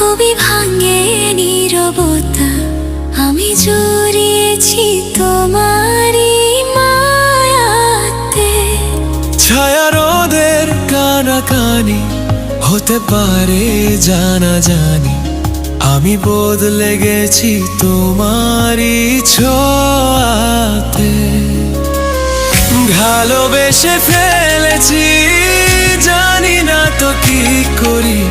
ছবি ভাঙে নীরবতা, আমি জড়িয়েছি তোমারই মায়াতে। ছায়া রোদের কানাকানি হতে পারে জানা জানি, আমি বদলে গেছি তোমারই ছোঁয়াতে। ভালোবেসে ফেলেছি, জানি না তো কি করি,